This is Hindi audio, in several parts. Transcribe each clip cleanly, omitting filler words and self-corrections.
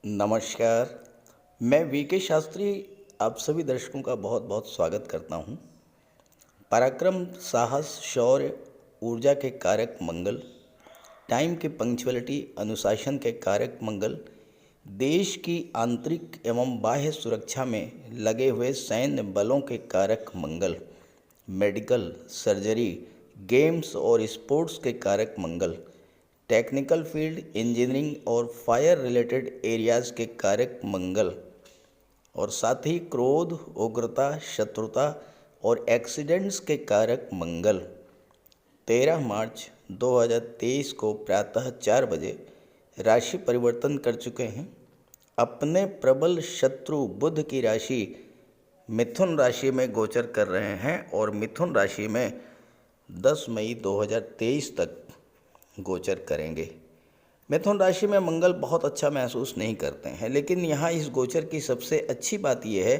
नमस्कार। मैं वीके शास्त्री आप सभी दर्शकों का बहुत बहुत स्वागत करता हूं। पराक्रम, साहस, शौर्य, ऊर्जा के कारक मंगल, टाइम की पंक्चुअलिटी, अनुशासन के कारक मंगल, देश की आंतरिक एवं बाह्य सुरक्षा में लगे हुए सैन्य बलों के कारक मंगल, मेडिकल, सर्जरी, गेम्स और स्पोर्ट्स के कारक मंगल, टेक्निकल फील्ड, इंजीनियरिंग और फायर रिलेटेड एरियाज के कारक मंगल, और साथ ही क्रोध, उग्रता, शत्रुता और एक्सीडेंट्स के कारक मंगल 13 मार्च 2023 को प्रातः 4 बजे राशि परिवर्तन कर चुके हैं। अपने प्रबल शत्रु बुध की राशि मिथुन राशि में गोचर कर रहे हैं और मिथुन राशि में 10 मई 2023 तक गोचर करेंगे। मिथुन राशि में मंगल बहुत अच्छा महसूस नहीं करते हैं, लेकिन यहाँ इस गोचर की सबसे अच्छी बात यह है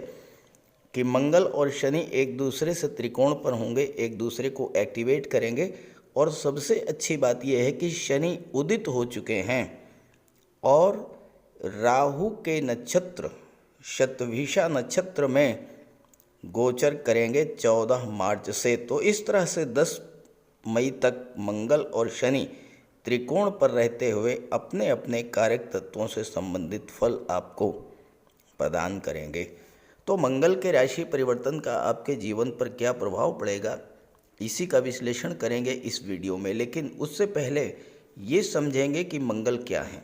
कि मंगल और शनि एक दूसरे से त्रिकोण पर होंगे, एक दूसरे को एक्टिवेट करेंगे। और सबसे अच्छी बात यह है कि शनि उदित हो चुके हैं और राहु के नक्षत्र शतभिषा नक्षत्र में गोचर करेंगे 14 मार्च से। तो इस तरह से 10 मई तक मंगल और शनि त्रिकोण पर रहते हुए अपने अपने कारक तत्वों से संबंधित फल आपको प्रदान करेंगे। तो मंगल के राशि परिवर्तन का आपके जीवन पर क्या प्रभाव पड़ेगा, इसी का विश्लेषण करेंगे इस वीडियो में। लेकिन उससे पहले ये समझेंगे कि मंगल क्या है,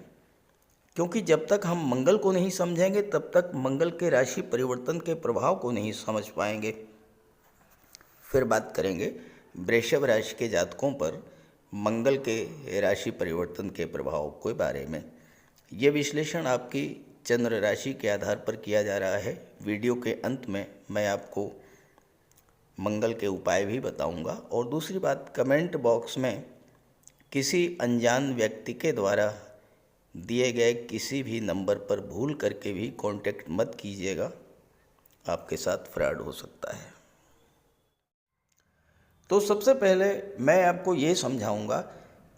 क्योंकि जब तक हम मंगल को नहीं समझेंगे तब तक मंगल के राशि परिवर्तन के प्रभाव को नहीं समझ पाएंगे। फिर बात करेंगे वृषभ राशि के जातकों पर मंगल के राशि परिवर्तन के प्रभाव के बारे में। ये विश्लेषण आपकी चंद्र राशि के आधार पर किया जा रहा है। वीडियो के अंत में मैं आपको मंगल के उपाय भी बताऊंगा। और दूसरी बात, कमेंट बॉक्स में किसी अनजान व्यक्ति के द्वारा दिए गए किसी भी नंबर पर भूल करके भी कांटेक्ट मत कीजिएगा, आपके साथ फ्रॉड हो सकता है। तो सबसे पहले मैं आपको ये समझाऊंगा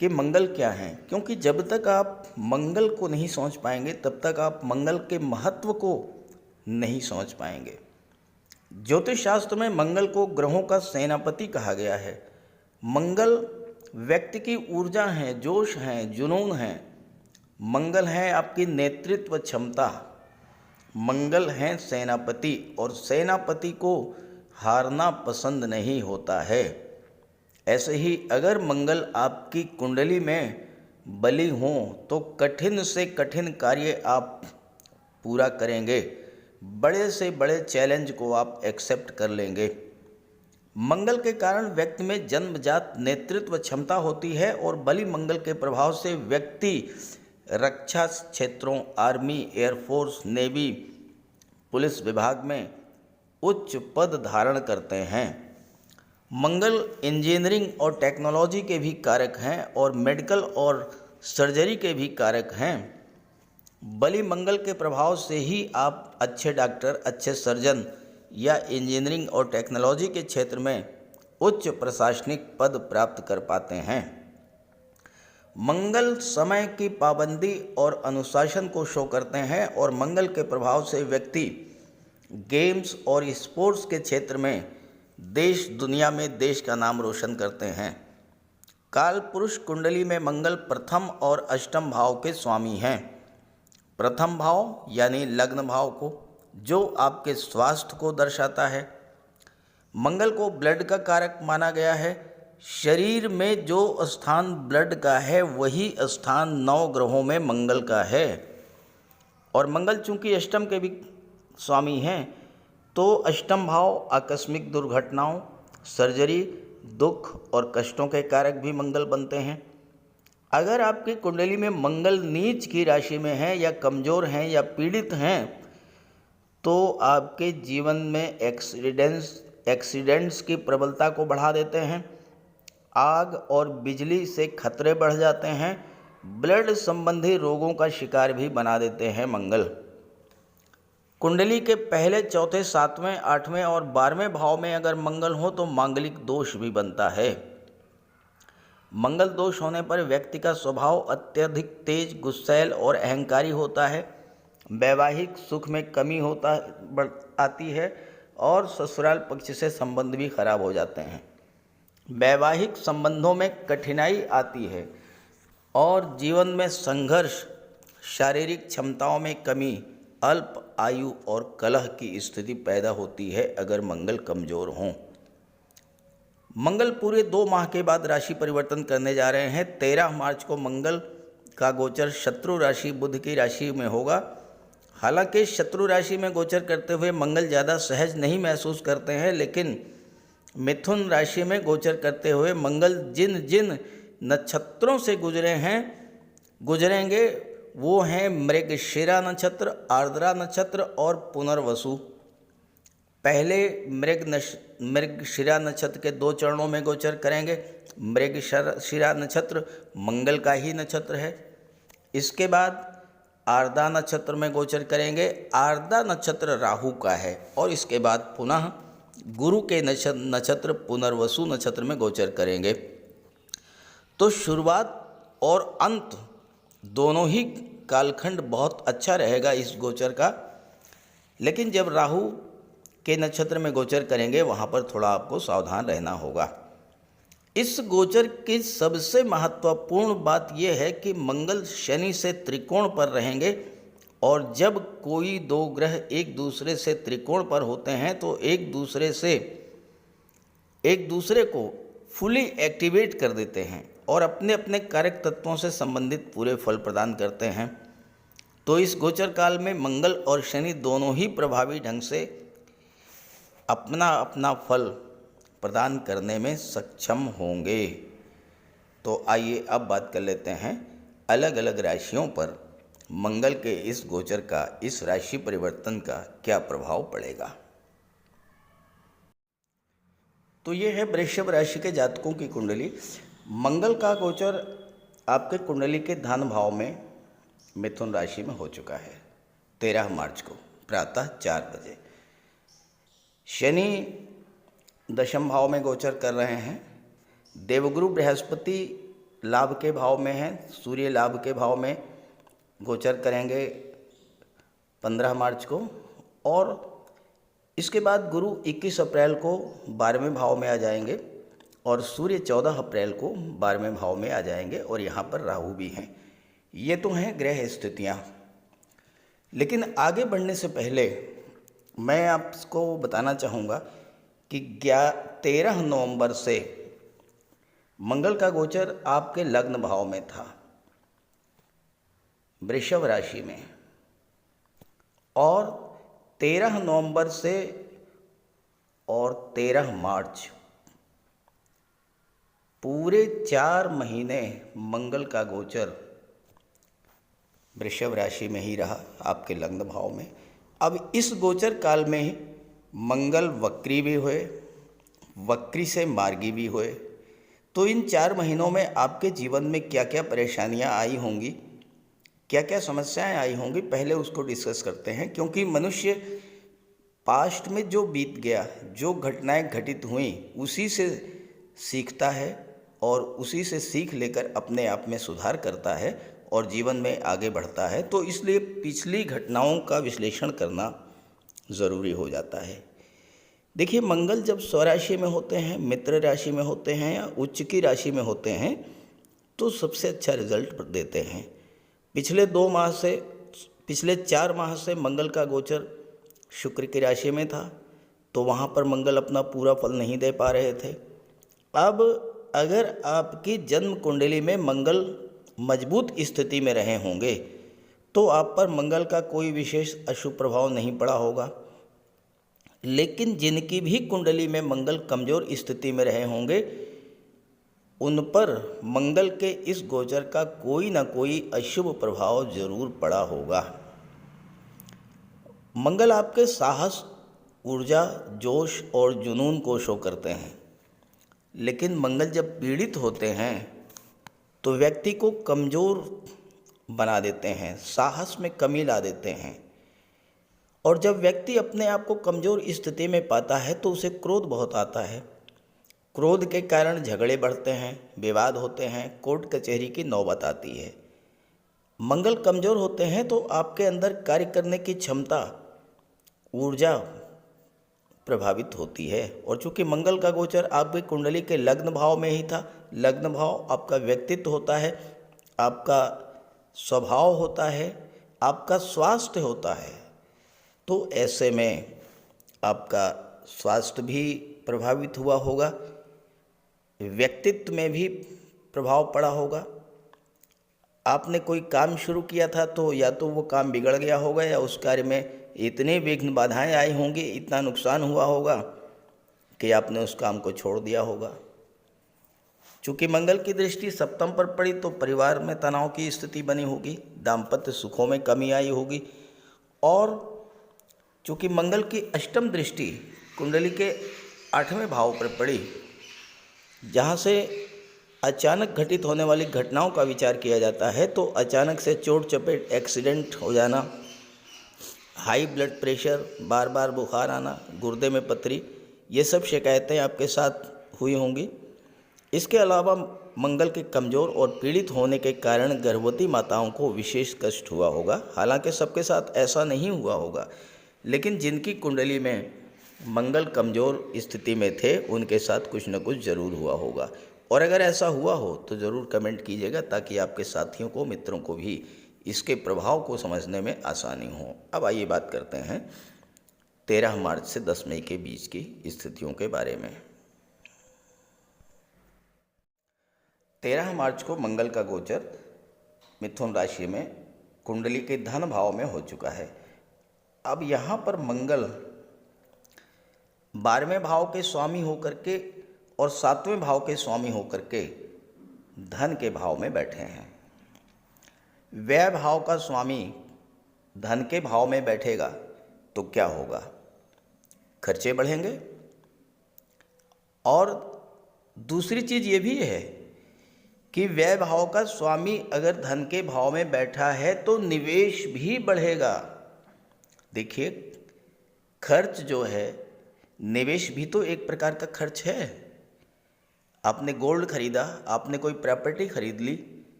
कि मंगल क्या है, क्योंकि जब तक आप मंगल को नहीं समझ पाएंगे तब तक आप मंगल के महत्व को नहीं समझ पाएंगे। ज्योतिष शास्त्र में मंगल को ग्रहों का सेनापति कहा गया है। मंगल व्यक्ति की ऊर्जा है, जोश है, जुनून है। मंगल है आपकी नेतृत्व क्षमता। मंगल है सेनापति, और सेनापति को हारना पसंद नहीं होता है। ऐसे ही अगर मंगल आपकी कुंडली में बली हो तो कठिन से कठिन कार्य आप पूरा करेंगे, बड़े से बड़े चैलेंज को आप एक्सेप्ट कर लेंगे। मंगल के कारण व्यक्ति में जन्मजात नेतृत्व क्षमता होती है, और बली मंगल के प्रभाव से व्यक्ति रक्षा क्षेत्रों, आर्मी, एयरफोर्स, नेवी, पुलिस विभाग में उच्च पद धारण करते हैं। मंगल इंजीनियरिंग और टेक्नोलॉजी के भी कारक हैं और मेडिकल और सर्जरी के भी कारक हैं। बली मंगल के प्रभाव से ही आप अच्छे डॉक्टर, अच्छे सर्जन या इंजीनियरिंग और टेक्नोलॉजी के क्षेत्र में उच्च प्रशासनिक पद प्राप्त कर पाते हैं। मंगल समय की पाबंदी और अनुशासन को शो करते हैं, और मंगल के प्रभाव से व्यक्ति गेम्स और स्पोर्ट्स के क्षेत्र में देश दुनिया में देश का नाम रोशन करते हैं। काल पुरुष कुंडली में मंगल प्रथम और अष्टम भाव के स्वामी हैं। प्रथम भाव यानी लग्न भाव को, जो आपके स्वास्थ्य को दर्शाता है। मंगल को ब्लड का कारक माना गया है। शरीर में जो स्थान ब्लड का है वही स्थान 9 ग्रहों में मंगल का है। और मंगल चूंकि अष्टम के भी स्वामी हैं, तो अष्टम भाव आकस्मिक दुर्घटनाओं, सर्जरी, दुख और कष्टों के कारक भी मंगल बनते हैं। अगर आपकी कुंडली में मंगल नीच की राशि में है या कमज़ोर हैं या पीड़ित हैं, तो आपके जीवन में एक्सीडेंट्स की प्रबलता को बढ़ा देते हैं। आग और बिजली से खतरे बढ़ जाते हैं। ब्लड संबंधी रोगों का शिकार भी बना देते हैं मंगल। कुंडली के पहले, चौथे, 7वें, 8वें और 12वें भाव में अगर मंगल हो तो मांगलिक दोष भी बनता है। मंगल दोष होने पर व्यक्ति का स्वभाव अत्यधिक तेज, गुस्सैल और अहंकारी होता है। वैवाहिक सुख में कमी आती है और ससुराल पक्ष से संबंध भी खराब हो जाते हैं। वैवाहिक संबंधों में कठिनाई आती है और जीवन में संघर्ष, शारीरिक क्षमताओं में कमी, अल्प आयु और कलह की स्थिति पैदा होती है अगर मंगल कमजोर हों। मंगल पूरे 2 माह के बाद राशि परिवर्तन करने जा रहे हैं। 13 मार्च को मंगल का गोचर शत्रु राशि बुध की राशि में होगा। हालांकि शत्रु राशि में गोचर करते हुए मंगल ज़्यादा सहज नहीं महसूस करते हैं, लेकिन मिथुन राशि में गोचर करते हुए मंगल जिन जिन नक्षत्रों से गुजरेंगे वो हैं मृगशिरा नक्षत्र, आर्द्रा नक्षत्र और पुनर्वसु। पहले मृगशिरा नक्षत्र के 2 चरणों में गोचर करेंगे। मृगशिरा नक्षत्र मंगल का ही नक्षत्र है। इसके बाद आर्द्रा नक्षत्र में गोचर करेंगे। आर्द्रा नक्षत्र राहु का है और इसके बाद पुनः गुरु के नक्षत्र पुनर्वसु नक्षत्र में गोचर करेंगे। तो शुरुआत और अंत दोनों ही कालखंड बहुत अच्छा रहेगा इस गोचर का, लेकिन जब राहु के नक्षत्र में गोचर करेंगे वहाँ पर थोड़ा आपको सावधान रहना होगा। इस गोचर की सबसे महत्वपूर्ण बात यह है कि मंगल शनि से त्रिकोण पर रहेंगे और जब कोई 2 ग्रह एक दूसरे से त्रिकोण पर होते हैं तो एक दूसरे को फुली एक्टिवेट कर देते हैं और अपने अपने कारक तत्वों से संबंधित पूरे फल प्रदान करते हैं। तो इस गोचर काल में मंगल और शनि दोनों ही प्रभावी ढंग से अपना अपना फल प्रदान करने में सक्षम होंगे। तो आइए अब बात कर लेते हैं अलग अलग राशियों पर मंगल के इस गोचर का, इस राशि परिवर्तन का क्या प्रभाव पड़ेगा। तो ये है वृषभ राशि के जातकों की कुंडली। मंगल का गोचर आपके कुंडली के धन भाव में मिथुन राशि में हो चुका है 13 मार्च को प्रातः 4 बजे। शनि दशम भाव में गोचर कर रहे हैं। देवगुरु बृहस्पति लाभ के भाव में हैं, सूर्य लाभ के भाव में गोचर करेंगे 15 मार्च को और इसके बाद गुरु 21 अप्रैल को 12वें भाव में आ जाएंगे और सूर्य 14 अप्रैल को 12वें भाव में आ जाएंगे और यहाँ पर राहु भी हैं। ये तो हैं ग्रह स्थितियाँ, लेकिन आगे बढ़ने से पहले मैं आपको बताना चाहूँगा कि 13 नवंबर से मंगल का गोचर आपके लग्न भाव में था वृषभ राशि में और 13 नवंबर से और 13 मार्च पूरे 4 महीने मंगल का गोचर वृषभ राशि में ही रहा आपके लग्न भाव में। अब इस गोचर काल में ही मंगल वक्री भी हुए, वक्री से मार्गी भी हुए। तो इन 4 महीनों में आपके जीवन में क्या क्या परेशानियां आई होंगी, क्या क्या समस्याएं आई होंगी, पहले उसको डिस्कस करते हैं। क्योंकि मनुष्य पास्ट में जो बीत गया, जो घटनाएं घटित हुई, उसी से सीखता है और उसी से सीख लेकर अपने आप में सुधार करता है और जीवन में आगे बढ़ता है। तो इसलिए पिछली घटनाओं का विश्लेषण करना ज़रूरी हो जाता है। देखिए, मंगल जब स्वराशि में होते हैं, मित्र राशि में होते हैं या उच्च की राशि में होते हैं तो सबसे अच्छा रिजल्ट देते हैं। पिछले 4 माह से मंगल का गोचर शुक्र की राशि में था तो वहाँ पर मंगल अपना पूरा फल नहीं दे पा रहे थे। अब अगर आपकी जन्म कुंडली में मंगल मजबूत स्थिति में रहे होंगे तो आप पर मंगल का कोई विशेष अशुभ प्रभाव नहीं पड़ा होगा। लेकिन जिनकी भी कुंडली में मंगल कमज़ोर स्थिति में रहे होंगे उन पर मंगल के इस गोचर का कोई ना कोई अशुभ प्रभाव जरूर पड़ा होगा। मंगल आपके साहस, ऊर्जा, जोश और जुनून को शो करते हैं, लेकिन मंगल जब पीड़ित होते हैं तो व्यक्ति को कमज़ोर बना देते हैं, साहस में कमी ला देते हैं। और जब व्यक्ति अपने आप को कमज़ोर स्थिति में पाता है तो उसे क्रोध बहुत आता है। क्रोध के कारण झगड़े बढ़ते हैं, विवाद होते हैं, कोर्ट कचहरी की नौबत आती है। मंगल कमज़ोर होते हैं तो आपके अंदर कार्य करने की क्षमता, ऊर्जा प्रभावित होती है। और चूंकि मंगल का गोचर आपकी कुंडली के लग्न भाव में ही था, लग्न भाव आपका व्यक्तित्व होता है, आपका स्वभाव होता है, आपका स्वास्थ्य होता है, तो ऐसे में आपका स्वास्थ्य भी प्रभावित हुआ होगा, व्यक्तित्व में भी प्रभाव पड़ा होगा। आपने कोई काम शुरू किया था तो या तो वो काम बिगड़ गया होगा या उस कार्य में इतने विघ्न बाधाएं आई होंगी, इतना नुकसान हुआ होगा कि आपने उस काम को छोड़ दिया होगा। चूँकि मंगल की दृष्टि सप्तम पर पड़ी तो परिवार में तनाव की स्थिति बनी होगी, दाम्पत्य सुखों में कमी आई होगी। और चूँकि मंगल की अष्टम दृष्टि कुंडली के 8वें भाव पर पड़ी, जहाँ से अचानक घटित होने वाली घटनाओं का विचार किया जाता है, तो अचानक से चोट चपेट, एक्सीडेंट हो जाना, हाई ब्लड प्रेशर, बार बार बुखार आना, गुर्दे में पथरी, ये सब शिकायतें आपके साथ हुई होंगी। इसके अलावा मंगल के कमज़ोर और पीड़ित होने के कारण गर्भवती माताओं को विशेष कष्ट हुआ होगा। हालांकि सबके साथ ऐसा नहीं हुआ होगा, लेकिन जिनकी कुंडली में मंगल कमज़ोर स्थिति में थे उनके साथ कुछ न कुछ ज़रूर हुआ होगा। और अगर ऐसा हुआ हो तो ज़रूर कमेंट कीजिएगा, ताकि आपके साथियों को, मित्रों को भी इसके प्रभाव को समझने में आसानी हो। अब आइए बात करते हैं 13 मार्च से 10 मई के बीच की स्थितियों के बारे में। 13 मार्च को मंगल का गोचर मिथुन राशि में कुंडली के धन भाव में हो चुका है। अब यहाँ पर मंगल 12वें भाव के स्वामी होकर के और 7वें भाव के स्वामी होकर के धन के भाव में बैठे हैं। व्यय भाव का स्वामी धन के भाव में बैठेगा तो क्या होगा? खर्चे बढ़ेंगे। और दूसरी चीज़ ये भी है कि व्यय भाव का स्वामी अगर धन के भाव में बैठा है तो निवेश भी बढ़ेगा। देखिए, खर्च जो है, निवेश भी तो एक प्रकार का खर्च है। आपने गोल्ड खरीदा, आपने कोई प्रॉपर्टी खरीद ली,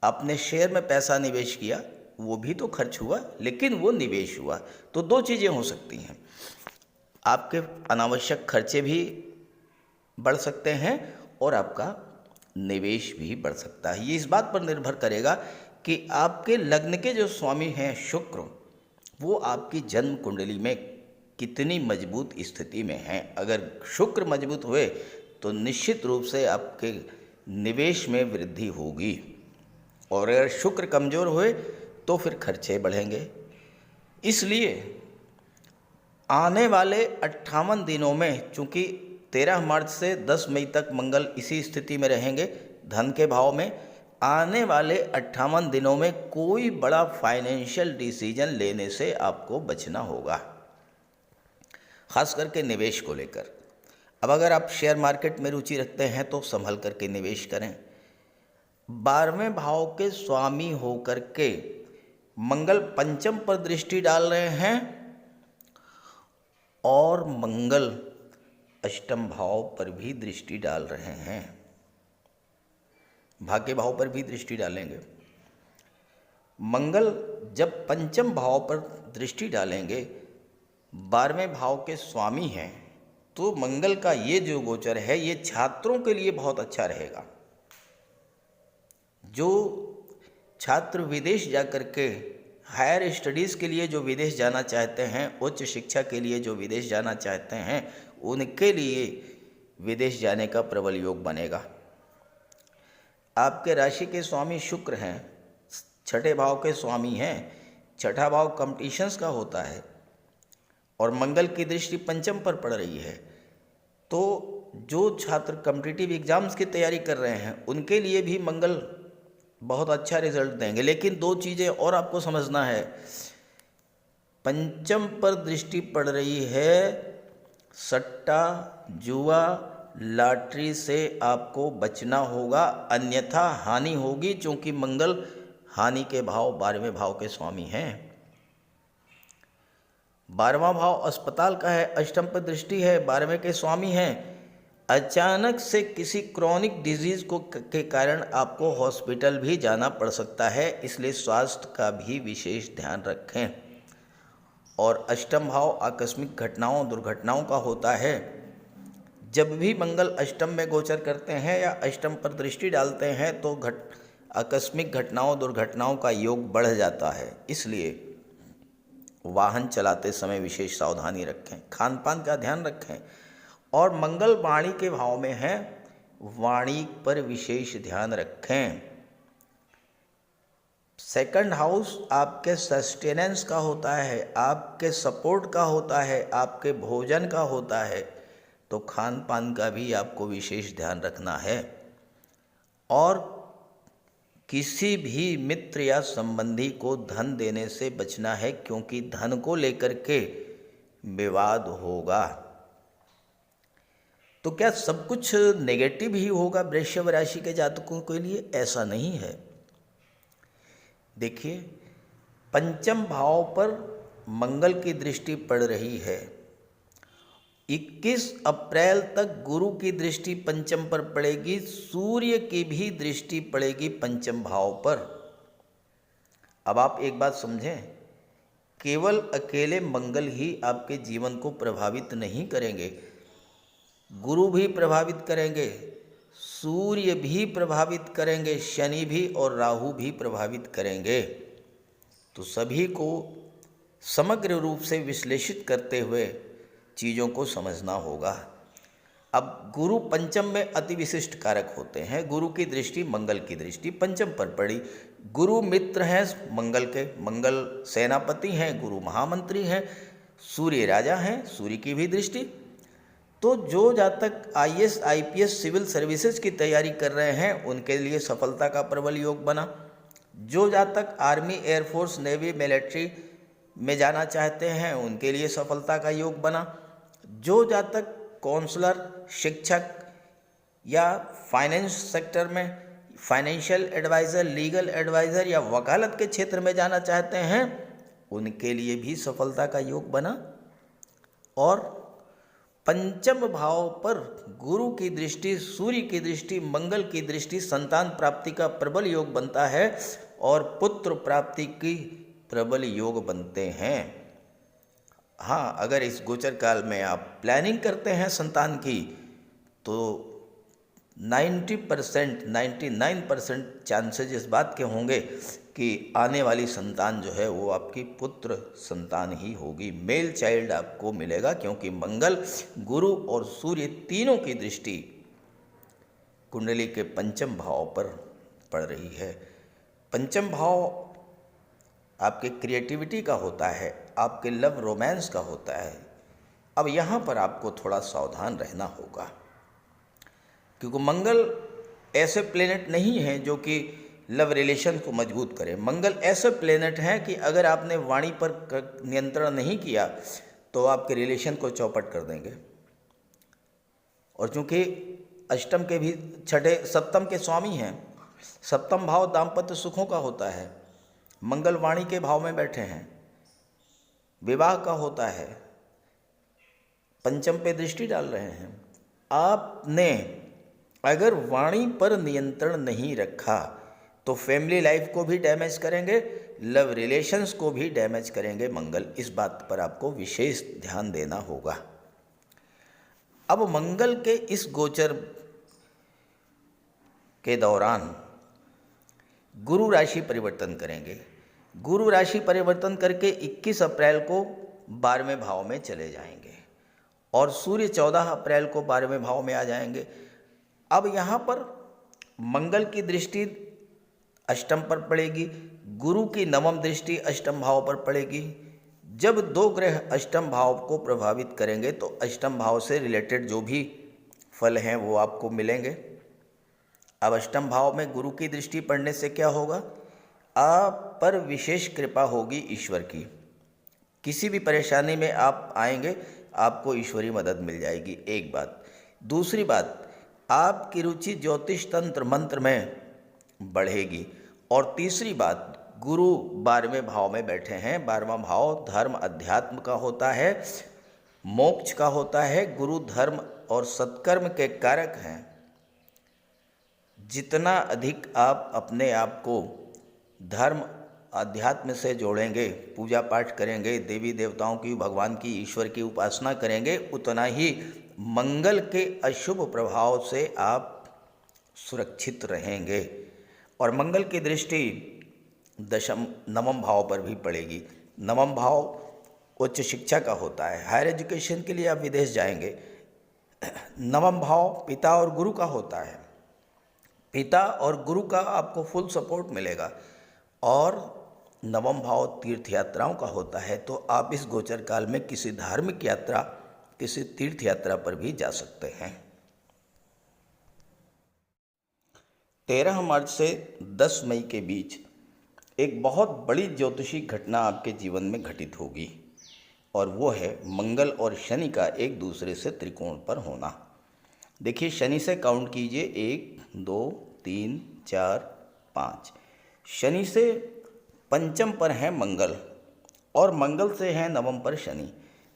आपने शेयर में पैसा निवेश किया, वो भी तो खर्च हुआ, लेकिन वो निवेश हुआ। तो दो चीज़ें हो सकती हैं, आपके अनावश्यक खर्चे भी बढ़ सकते हैं और आपका निवेश भी बढ़ सकता है। ये इस बात पर निर्भर करेगा कि आपके लग्न के जो स्वामी हैं शुक्र, वो आपकी जन्म कुंडली में कितनी मजबूत स्थिति में हैं। अगर शुक्र मजबूत हुए तो निश्चित रूप से आपके निवेश में वृद्धि होगी, और अगर शुक्र कमज़ोर हुए तो फिर खर्चे बढ़ेंगे। इसलिए आने वाले 58 दिनों में, चूँकि 13 मार्च से 10 मई तक मंगल इसी स्थिति में रहेंगे धन के भाव में, आने वाले 58 दिनों में कोई बड़ा फाइनेंशियल डिसीजन लेने से आपको बचना होगा, खास करके निवेश को लेकर। अब अगर आप शेयर मार्केट में रुचि रखते हैं तो संभल करके निवेश करें। 12वें भाव के स्वामी होकर के मंगल पंचम पर दृष्टि डाल रहे हैं और मंगल अष्टम भाव पर भी दृष्टि डाल रहे हैं, भाग्य भाव पर भी दृष्टि डालेंगे। मंगल जब पंचम भाव पर दृष्टि डालेंगे, 12वें भाव के स्वामी हैं, तो मंगल का ये जो गोचर है ये छात्रों के लिए बहुत अच्छा रहेगा। जो छात्र विदेश जाकर के हायर स्टडीज़ के लिए जो विदेश जाना चाहते हैं, उच्च शिक्षा के लिए जो विदेश जाना चाहते हैं, उनके लिए विदेश जाने का प्रबल योग बनेगा। आपके राशि के स्वामी शुक्र हैं, 6ठे भाव के स्वामी हैं, 6ठा भाव कॉम्पिटिशन्स का होता है और मंगल की दृष्टि पंचम पर पड़ रही है। तो जो छात्र कॉम्पिटिटिव एग्ज़ाम्स की तैयारी कर रहे हैं उनके लिए भी मंगल बहुत अच्छा रिजल्ट देंगे। लेकिन दो चीज़ें और आपको समझना है, पंचम पर दृष्टि पड़ रही है, सट्टा, जुआ, लॉटरी से आपको बचना होगा, अन्यथा हानि होगी, क्योंकि मंगल हानि के भाव 12वें भाव के स्वामी हैं। 12वां भाव अस्पताल का है, अष्टम पर दृष्टि है, 12वें के स्वामी हैं, अचानक से किसी क्रॉनिक डिजीज़ को के कारण आपको हॉस्पिटल भी जाना पड़ सकता है, इसलिए स्वास्थ्य का भी विशेष ध्यान रखें। और अष्टम भाव आकस्मिक घटनाओं दुर्घटनाओं का होता है। जब भी मंगल अष्टम में गोचर करते हैं या अष्टम पर दृष्टि डालते हैं तो आकस्मिक घटनाओं दुर्घटनाओं का योग बढ़ जाता है, इसलिए वाहन चलाते समय विशेष सावधानी रखें, खान पान का ध्यान रखें। और मंगल वाणी के भाव में है, वाणी पर विशेष ध्यान रखें। सेकंड हाउस आपके सस्टेनेंस का होता है, आपके सपोर्ट का होता है, आपके भोजन का होता है, तो खान पान का भी आपको विशेष ध्यान रखना है। और किसी भी मित्र या संबंधी को धन देने से बचना है, क्योंकि धन को लेकर के विवाद होगा। तो क्या सब कुछ नेगेटिव ही होगा वृषभ राशि के जातकों के लिए? ऐसा नहीं है। देखिए, पंचम भाव पर मंगल की दृष्टि पड़ रही है। 21 अप्रैल तक गुरु की दृष्टि पंचम पर पड़ेगी, सूर्य की भी दृष्टि पड़ेगी पंचम भाव पर। अब आप एक बात समझें, केवल अकेले मंगल ही आपके जीवन को प्रभावित नहीं करेंगे, गुरु भी प्रभावित करेंगे, सूर्य भी प्रभावित करेंगे, शनि भी और राहु भी प्रभावित करेंगे। तो सभी को समग्र रूप से विश्लेषित करते हुए चीज़ों को समझना होगा। अब गुरु पंचम में अति विशिष्ट कारक होते हैं। गुरु की दृष्टि, मंगल की दृष्टि पंचम पर पड़ी। गुरु मित्र हैं मंगल के, मंगल सेनापति हैं, गुरु महामंत्री हैं, सूर्य राजा हैं, सूर्य की भी दृष्टि। तो जो जातक आईएएस आईपीएस सिविल सर्विसेज की तैयारी कर रहे हैं उनके लिए सफलता का प्रबल योग बना। जो जातक आर्मी, एयरफोर्स, नेवी, मिलिट्री में जाना चाहते हैं उनके लिए सफलता का योग बना। जो जातक काउंसलर, शिक्षक या फाइनेंस सेक्टर में फाइनेंशियल एडवाइज़र, लीगल एडवाइज़र या वकालत के क्षेत्र में जाना चाहते हैं उनके लिए भी सफलता का योग बना। और पंचम भाव पर गुरु की दृष्टि, सूर्य की दृष्टि, मंगल की दृष्टि, संतान प्राप्ति का प्रबल योग बनता है और पुत्र प्राप्ति की प्रबल योग बनते हैं। हाँ, अगर इस गोचर काल में आप प्लानिंग करते हैं संतान की तो 90%, 99% चांसेस इस बात के होंगे कि आने वाली संतान जो है वो आपकी पुत्र संतान ही होगी, मेल चाइल्ड आपको मिलेगा, क्योंकि मंगल, गुरु और सूर्य तीनों की दृष्टि कुंडली के पंचम भाव पर पड़ रही है। पंचम भाव आपके क्रिएटिविटी का होता है, आपके लव रोमांस का होता है। अब यहाँ पर आपको थोड़ा सावधान रहना होगा, क्योंकि मंगल ऐसे प्लेनेट नहीं हैं जो कि लव रिलेशन को मजबूत करें। मंगल ऐसे प्लेनेट हैं कि अगर आपने वाणी पर नियंत्रण नहीं किया तो आपके रिलेशन को चौपट कर देंगे। और चूँकि अष्टम के भी छठे सप्तम के स्वामी हैं, सप्तम भाव दाम्पत्य सुखों का होता है, मंगल वाणी के भाव में बैठे हैं, विवाह का होता है, पंचम पे दृष्टि डाल रहे हैं। आपने अगर वाणी पर नियंत्रण नहीं रखा तो फैमिली लाइफ को भी डैमेज करेंगे, लव रिलेशंस को भी डैमेज करेंगे मंगल। इस बात पर आपको विशेष ध्यान देना होगा। अब मंगल के इस गोचर के दौरान गुरु राशि परिवर्तन करेंगे। गुरु राशि परिवर्तन करके 21 अप्रैल को 12वें भाव में चले जाएंगे और सूर्य 14 अप्रैल को 12वें भाव में आ जाएंगे। अब यहाँ पर मंगल की दृष्टि अष्टम पर पड़ेगी, गुरु की नवम दृष्टि अष्टम भाव पर पड़ेगी। जब दो ग्रह अष्टम भाव को प्रभावित करेंगे तो अष्टम भाव से रिलेटेड जो भी फल हैं वो आपको मिलेंगे। अब अष्टम भाव में गुरु की दृष्टि पड़ने से क्या होगा? आप पर विशेष कृपा होगी ईश्वर की। किसी भी परेशानी में आप आएंगे, आपको ईश्वरी मदद मिल जाएगी, एक बात। दूसरी बात, आपकी रुचि ज्योतिष तंत्र मंत्र में बढ़ेगी। और तीसरी बात, गुरु 12वें भाव में बैठे हैं। 12वां भाव धर्म अध्यात्म का होता है मोक्ष का होता है, गुरु धर्म और सत्कर्म के कारक हैं। जितना अधिक आप अपने आप को धर्म अध्यात्म से जोड़ेंगे, पूजा पाठ करेंगे, देवी देवताओं की, भगवान की, ईश्वर की उपासना करेंगे, उतना ही मंगल के अशुभ प्रभाव से आप सुरक्षित रहेंगे। और मंगल की दृष्टि नवम भाव पर भी पड़ेगी। नवम भाव उच्च शिक्षा का होता है, हायर एजुकेशन के लिए आप विदेश जाएंगे। नवम भाव पिता और गुरु का होता है, पिता और गुरु का आपको फुल सपोर्ट मिलेगा। और नवम भाव तीर्थ यात्राओं का होता है, तो आप इस गोचर काल में किसी धार्मिक यात्रा, किसी तीर्थ यात्रा पर भी जा सकते हैं। 13 मार्च से 10 मई के बीच एक बहुत बड़ी ज्योतिषी घटना आपके जीवन में घटित होगी, और वो है मंगल और शनि का एक दूसरे से त्रिकोण पर होना। देखिए, शनि से काउंट कीजिए, 1 2 3 4 5। शनि से पंचम पर है मंगल, और मंगल से है नवम पर शनि।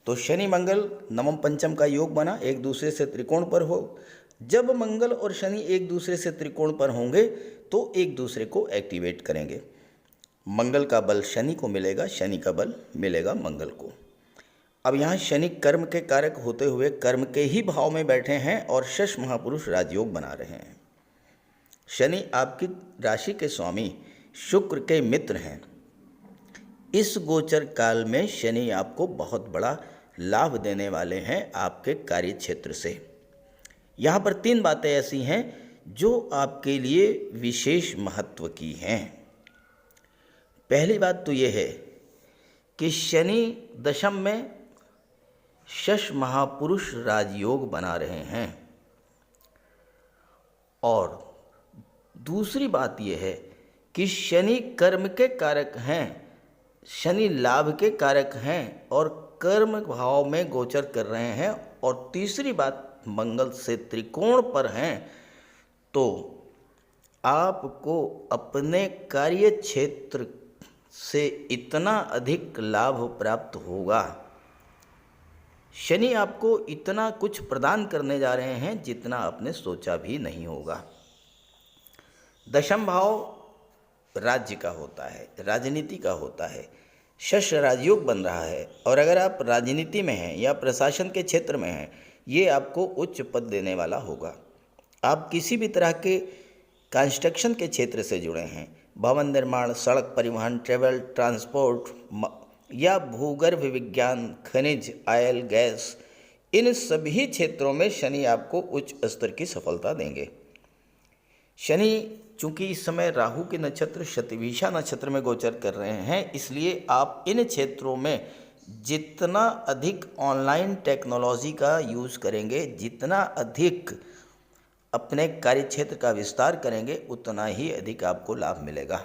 तो शनि मंगल नवम पंचम का योग बना, एक दूसरे से त्रिकोण पर हो। जब मंगल और शनि एक दूसरे से त्रिकोण पर होंगे तो एक दूसरे को एक्टिवेट करेंगे। मंगल का बल शनि को मिलेगा, शनि का बल मिलेगा मंगल को। अब यहाँ शनि कर्म के कारक होते हुए कर्म के ही भाव में बैठे हैं और शश महापुरुष राजयोग बना रहे हैं। शनि आपकी राशि के स्वामी शुक्र के मित्र हैं। इस गोचर काल में शनि आपको बहुत बड़ा लाभ देने वाले हैं आपके कार्य क्षेत्र से। यहाँ पर 3 बातें ऐसी हैं जो आपके लिए विशेष महत्व की हैं। पहली बात तो ये है कि शनि दशम में शश महापुरुष राजयोग बना रहे हैं, और दूसरी बात यह है कि शनि कर्म के कारक हैं, शनि लाभ के कारक हैं और कर्म भाव में गोचर कर रहे हैं। और तीसरी बात, मंगल से त्रिकोण पर हैं, तो आपको अपने कार्य क्षेत्र से इतना अधिक लाभ प्राप्त होगा। शनि आपको इतना कुछ प्रदान करने जा रहे हैं जितना आपने सोचा भी नहीं होगा। दशम भाव राज्य का होता है, राजनीति का होता है, शश राजयोग बन रहा है। और अगर आप राजनीति में हैं या प्रशासन के क्षेत्र में हैं, ये आपको उच्च पद देने वाला होगा। आप किसी भी तरह के कंस्ट्रक्शन के क्षेत्र से जुड़े हैं, भवन निर्माण, सड़क परिवहन, ट्रेवल, ट्रांसपोर्ट या भूगर्भ विज्ञान, खनिज, ऑयल, गैस, इन सभी क्षेत्रों में शनि आपको उच्च स्तर की सफलता देंगे। शनि चूंकि इस समय राहु के नक्षत्र शतभिषा नक्षत्र में गोचर कर रहे हैं, इसलिए आप इन क्षेत्रों में जितना अधिक ऑनलाइन टेक्नोलॉजी का यूज़ करेंगे, जितना अधिक अपने कार्य क्षेत्र का विस्तार करेंगे, उतना ही अधिक आपको लाभ मिलेगा।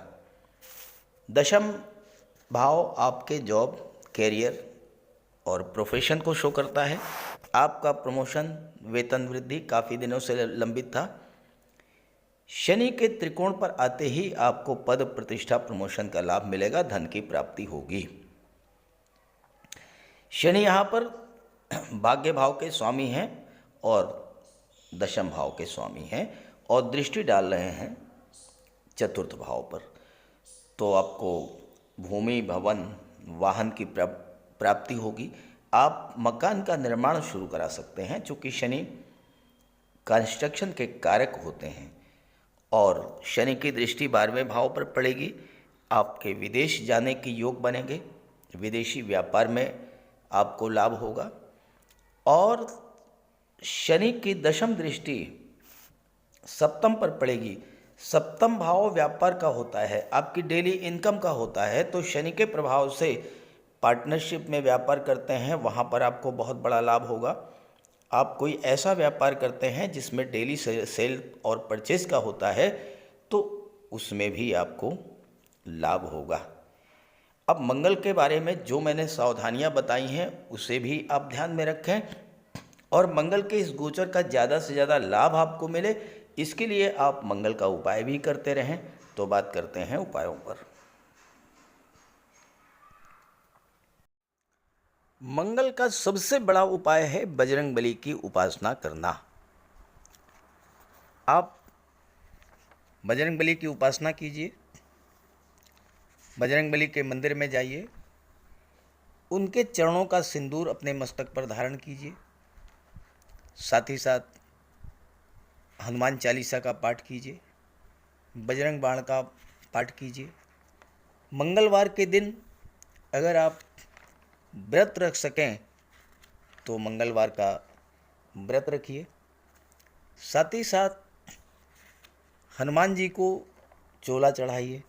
दशम भाव आपके जॉब, कैरियर और प्रोफेशन को शो करता है। आपका प्रमोशन, वेतन वृद्धि काफ़ी दिनों से लंबित था। शनि के त्रिकोण पर आते ही आपको पद, प्रतिष्ठा, प्रमोशन का लाभ मिलेगा, धन की प्राप्ति होगी। शनि यहाँ पर भाग्य भाव के स्वामी हैं और दशम भाव के स्वामी हैं, और दृष्टि डाल रहे हैं चतुर्थ भाव पर। तो आपको भूमि, भवन, वाहन की प्राप्ति होगी। आप मकान का निर्माण शुरू करा सकते हैं, चूँकि शनि कंस्ट्रक्शन के कारक होते हैं। और शनि की दृष्टि 12वें भाव पर पड़ेगी। आपके विदेश जाने के योग बनेंगे, विदेशी व्यापार में आपको लाभ होगा। और शनि की दशम दृष्टि सप्तम पर पड़ेगी। सप्तम भाव व्यापार का होता है, आपकी डेली इनकम का होता है। तो शनि के प्रभाव से पार्टनरशिप में व्यापार करते हैं, वहाँ पर आपको बहुत बड़ा लाभ होगा। आप कोई ऐसा व्यापार करते हैं जिसमें डेली सेल और परचेज का होता है, तो उसमें भी आपको लाभ होगा। अब मंगल के बारे में जो मैंने सावधानियां बताई हैं उसे भी आप ध्यान में रखें, और मंगल के इस गोचर का ज़्यादा से ज़्यादा लाभ आपको मिले, इसके लिए आप मंगल का उपाय भी करते रहें। तो बात करते हैं उपायों पर। मंगल का सबसे बड़ा उपाय है बजरंगबली की उपासना करना। आप बजरंगबली की उपासना कीजिए, बजरंगबली के मंदिर में जाइए, उनके चरणों का सिंदूर अपने मस्तक पर धारण कीजिए, साथ ही साथ हनुमान चालीसा का पाठ कीजिए, बजरंग बाण का पाठ कीजिए। मंगलवार के दिन अगर आप व्रत रख सकें तो मंगलवार का व्रत रखिए। साथ ही साथ हनुमान जी को चोला चढ़ाइए।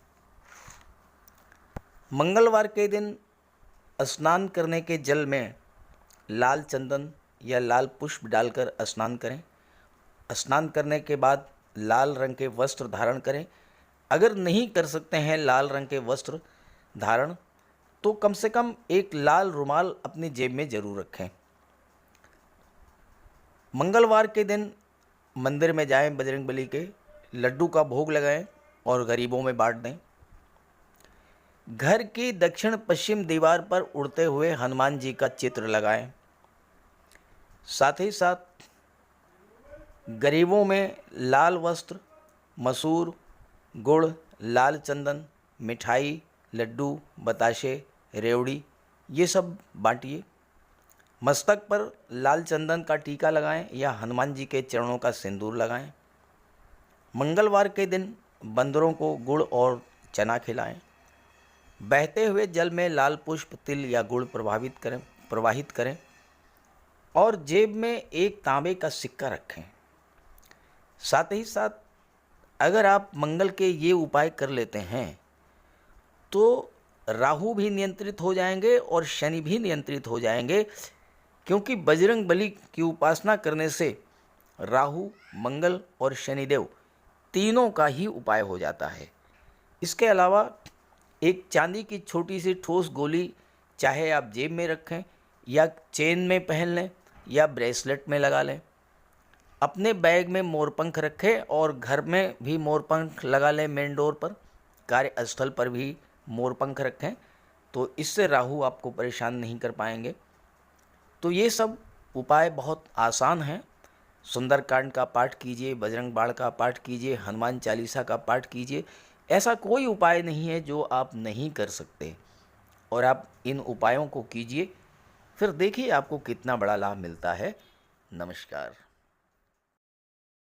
मंगलवार के दिन स्नान करने के जल में लाल चंदन या लाल पुष्प डालकर स्नान करें। स्नान करने के बाद लाल रंग के वस्त्र धारण करें। अगर नहीं कर सकते हैं लाल रंग के वस्त्र धारण, तो कम से कम एक लाल रुमाल अपनी जेब में जरूर रखें। मंगलवार के दिन मंदिर में जाएं, बजरंगबली के लड्डू का भोग लगाएं और गरीबों में बांट दें। घर की दक्षिण पश्चिम दीवार पर उड़ते हुए हनुमान जी का चित्र लगाएं। साथ ही साथ गरीबों में लाल वस्त्र, मसूर, गुड़, लाल चंदन, मिठाई, लड्डू, बताशे, रेवड़ी ये सब बांटिए। मस्तक पर लाल चंदन का टीका लगाएं या हनुमान जी के चरणों का सिंदूर लगाएं। मंगलवार के दिन बंदरों को गुड़ और चना खिलाएं। बहते हुए जल में लाल पुष्प, तिल या गुड़ प्रवाहित करें और जेब में एक तांबे का सिक्का रखें। साथ ही साथ अगर आप मंगल के ये उपाय कर लेते हैं तो राहु भी नियंत्रित हो जाएंगे और शनि भी नियंत्रित हो जाएंगे, क्योंकि बजरंगबली की उपासना करने से राहु, मंगल और शनिदेव तीनों का ही उपाय हो जाता है। इसके अलावा एक चांदी की छोटी सी ठोस गोली चाहे आप जेब में रखें या चेन में पहन लें या ब्रेसलेट में लगा लें। अपने बैग में मोरपंख रखें और घर में भी मोरपंख लगा लें। मेन डोर पर, कार्यस्थल पर भी मोरपंख रखें, तो इससे राहु आपको परेशान नहीं कर पाएंगे। तो ये सब उपाय बहुत आसान हैं। सुंदरकांड का पाठ कीजिए, बजरंग बाण का पाठ कीजिए, हनुमान चालीसा का पाठ कीजिए। ऐसा कोई उपाय नहीं है जो आप नहीं कर सकते, और आप इन उपायों को कीजिए, फिर देखिए आपको कितना बड़ा लाभ मिलता है। नमस्कार।